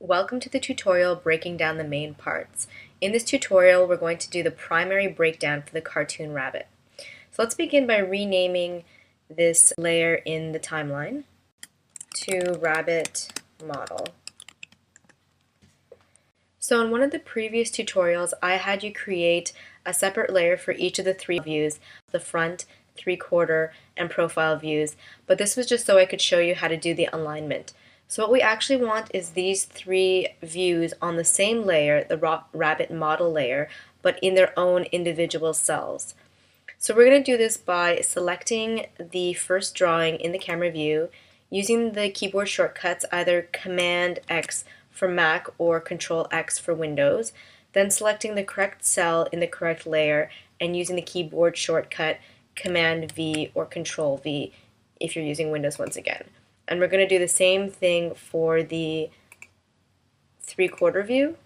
Welcome to the tutorial breaking down the main parts. In this tutorial, we're going to do the primary breakdown for the cartoon rabbit. So let's begin by renaming this layer in the timeline to rabbit model. So in one of the previous tutorials, I had you create a separate layer for each of the three views, the front, three-quarter, and profile views, but this was just so I could show you how to do the alignment. So what we actually want is these three views on the same layer, the rabbit model layer, but in their own individual cells. So we're going to do this by selecting the first drawing in the camera view, using the keyboard shortcuts, either Command X for Mac or Control X for Windows, then selecting the correct cell in the correct layer and using the keyboard shortcut Command V or Control V if you're using Windows once again. And we're going to do the same thing for the three-quarter view.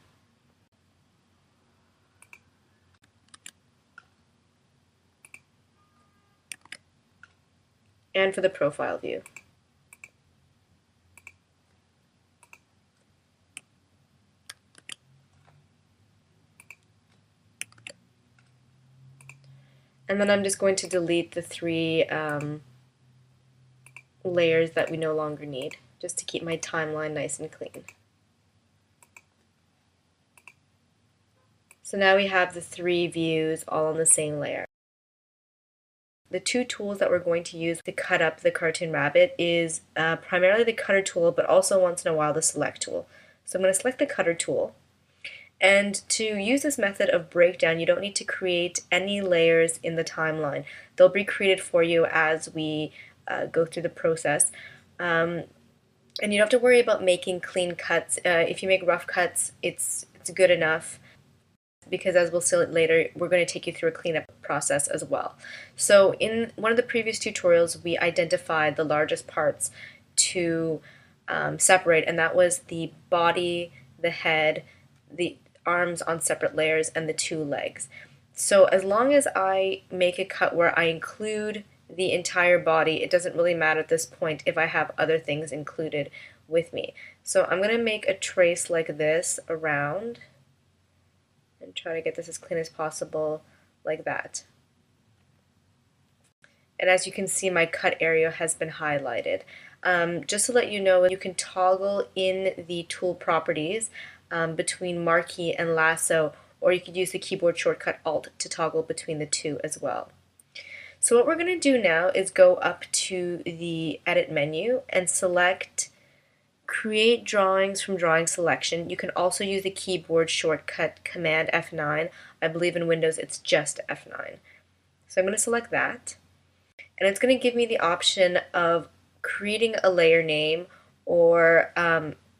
And for the profile view. And then I'm just going to delete the three layers that we no longer need, just to keep my timeline nice and clean. So now we have the three views all on the same layer. The two tools that we're going to use to cut up the cartoon rabbit is primarily the cutter tool, but also once in a while the select tool. So I'm going to select the cutter tool. And to use this method of breakdown, you don't need to create any layers in the timeline. They'll be created for you as we go through the process. And you don't have to worry about making clean cuts. If you make rough cuts, it's good enough, because as we'll see later, we're going to take you through a cleanup process as well. So in one of the previous tutorials, we identified the largest parts to separate, and that was the body, the head, the arms on separate layers, and the two legs. So as long as I make a cut where I include the entire body, it doesn't really matter at this point if I have other things included with me. So I'm going to make a trace like this around and try to get this as clean as possible, like that. And as you can see, my cut area has been highlighted. Just to let you know, you can toggle in the tool properties between marquee and lasso, or you could use the keyboard shortcut Alt to toggle between the two as well. So what we're going to do now is go up to the Edit menu and select Create Drawings from Drawing Selection. You can also use the keyboard shortcut Command F9. I believe in Windows it's just F9. So I'm going to select that. And it's going to give me the option of creating a layer name or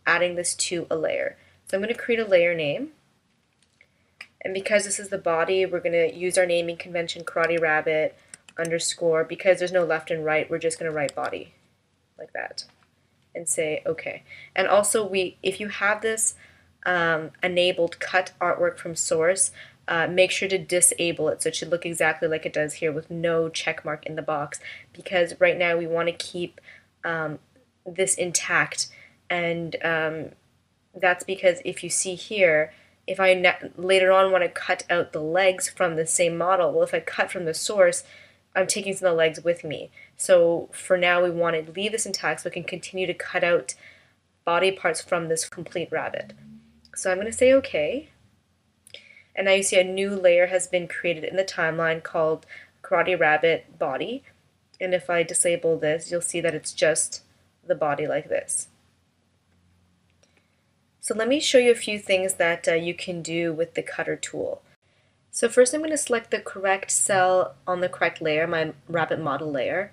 adding this to a layer. So I'm going to create a layer name. And because this is the body, we're going to use our naming convention Karate Rabbit underscore. Because there's no left and right, we're just going to write body like that and say OK. And also, if you have this enabled cut artwork from source, make sure to disable it so it should look exactly like it does here with no check mark in the box, because right now we want to keep this intact, and that's because if you see here, if I later on want to cut out the legs from the same model, well, if I cut from the source, I'm taking some of the legs with me. So for now, we want to leave this intact so we can continue to cut out body parts from this complete rabbit. So I'm going to say OK. And now you see a new layer has been created in the timeline called Karate Rabbit Body. And if I disable this, you'll see that it's just the body like this. So let me show you a few things that you can do with the cutter tool. So first I'm going to select the correct cell on the correct layer, my rabbit model layer,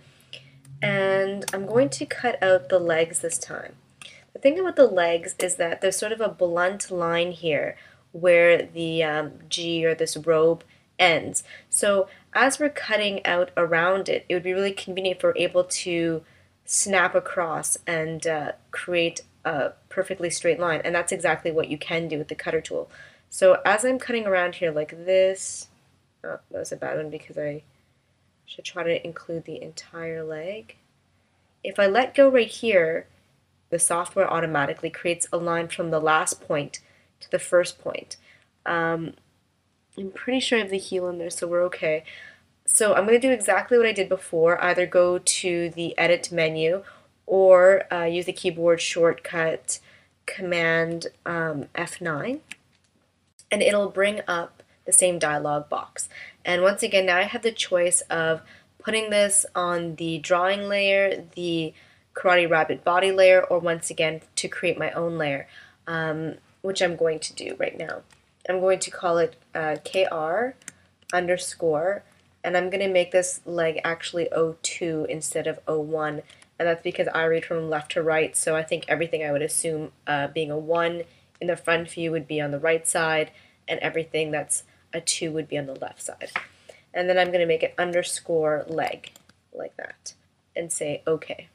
and I'm going to cut out the legs this time. The thing about the legs is that there's sort of a blunt line here where the G or this robe ends. So as we're cutting out around it, it would be really convenient if we're able to snap across and create a perfectly straight line, and that's exactly what you can do with the cutter tool. So as I'm cutting around here like this, oh, that was a bad one because I should try to include the entire leg. If I let go right here, the software automatically creates a line from the last point to the first point. I'm pretty sure I have the heel in there, so we're okay. So I'm going to do exactly what I did before, either go to the edit menu or use the keyboard shortcut Command F9, and it'll bring up the same dialog box. And once again, now I have the choice of putting this on the drawing layer, the Karate Rabbit body layer, or once again to create my own layer, which I'm going to do right now. I'm going to call it KR underscore, and I'm going to make this leg actually O2 instead of O1, and that's because I read from left to right, so I think everything I would assume being a 1 in the front view would be on the right side, and everything that's a 2 would be on the left side. And then I'm going to make it underscore leg, like that, and say OK.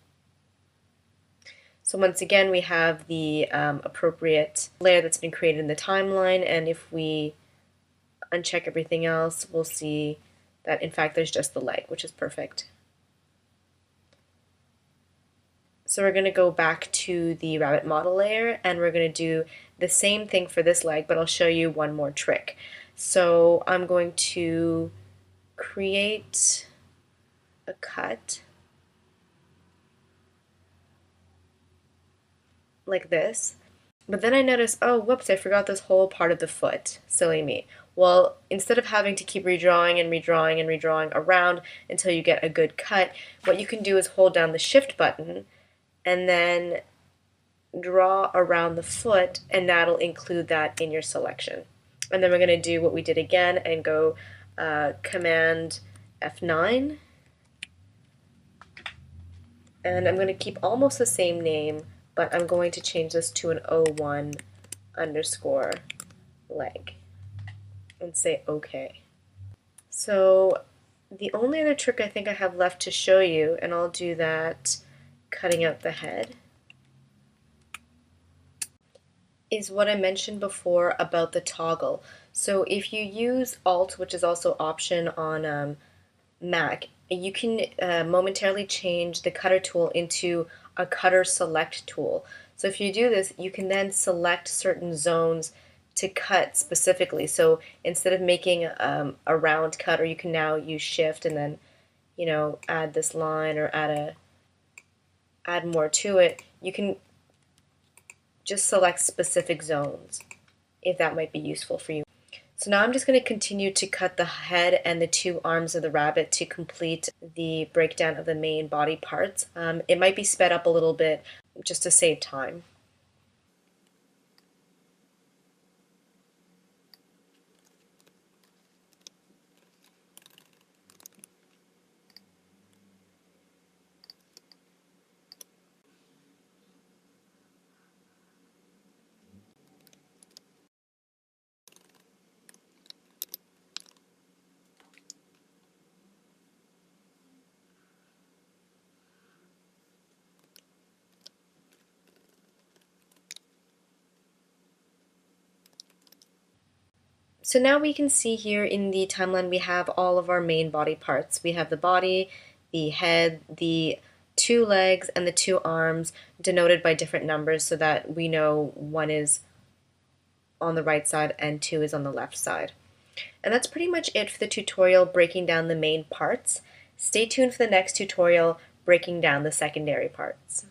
So once again, we have the appropriate layer that's been created in the timeline, and if we uncheck everything else, we'll see that in fact there's just the leg, which is perfect. So we're going to go back to the rabbit model layer, and we're going to do the same thing for this leg, but I'll show you one more trick. So I'm going to create a cut like this, but then I notice, oh whoops, I forgot this whole part of the foot. Silly me. Well, instead of having to keep redrawing and redrawing and redrawing around until you get a good cut, what you can do is hold down the shift button and then draw around the foot, and that'll include that in your selection. And then we're going to do what we did again and go Command F9, and I'm going to keep almost the same name, but I'm going to change this to an O1 underscore leg and say OK. So the only other trick I think I have left to show you, and I'll do that cutting out the head, is what I mentioned before about the toggle. So if you use Alt, which is also Option on Mac, you can momentarily change the cutter tool into a cutter select tool. So if you do this, you can then select certain zones to cut specifically. So instead of making a round cut, or you can now use Shift and then, you know, add this line or add more to it. You can just select specific zones if that might be useful for you. So now I'm just going to continue to cut the head and the two arms of the rabbit to complete the breakdown of the main body parts. It might be sped up a little bit just to save time. So now we can see here in the timeline we have all of our main body parts. We have the body, the head, the two legs, and the two arms denoted by different numbers so that we know one is on the right side and two is on the left side. And that's pretty much it for the tutorial breaking down the main parts. Stay tuned for the next tutorial breaking down the secondary parts.